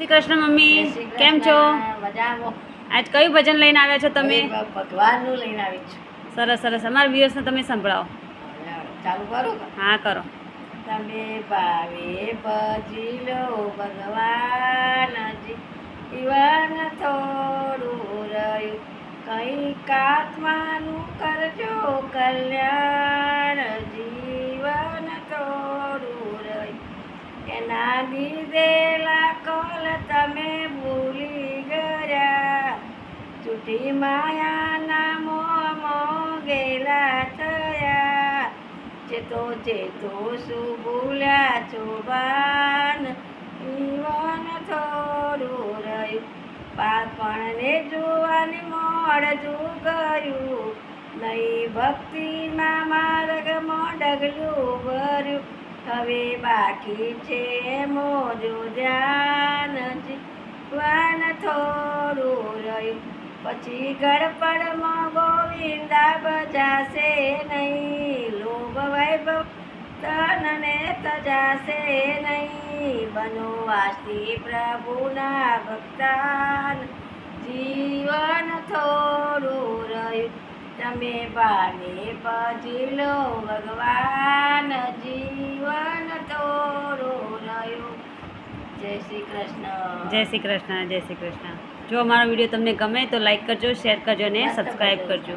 Shri Krishna mummy, કેમ છો? મજામાં. આજ કયું ભજન લઈને આવ્યા છો તમે? ભગવાનનું લઈને આવી છું. સરસ સરસ. અમારા વ્યુઅર્સને તમે સંભળાવો. ચાલુ કરો. હા કરો. તમે ભાવે ભજી લો ભગવાનજી, જીવન થોડું રહ્યું, કંઈક આત્માનું કરજો કલ્યાણ, જીવન થોડું રહ્યું, એના દીધેલા કોલ તમે ભૂલી ગયા, જૂઠી માયાના મોહમાં ગેલા થયા, ચેતો ચેતો શું ભૂલ્યા છો બાન, જીવન થોડું રહ્યું, પાપણને જોવાની મોડજું ગયું, નહીં ભક્તિના માર્ગમાં ડગલું ભર્યું, હવે બાકી છે મોજો ધ્યાન, જીવન થોડું રહ્યું, પછી ગડપડમાં ગોવિંદા બજાશે નહીં, લોભ વૈભવ તનને તજાશે નહીં, બનો વાસી પ્રભુના ભક્તાન, જીવન થોડું રહ્યું, તમે બાને ભજી લો ભગવાન, જીવન થોડું રહ્યું. જય શ્રી કૃષ્ણ. જય શ્રી કૃષ્ણ. જય શ્રી કૃષ્ણ. જો અમારો વિડીયો તમને ગમે તો લાઈક કરજો, શેર કરજો અને સબસ્ક્રાઈબ કરજો.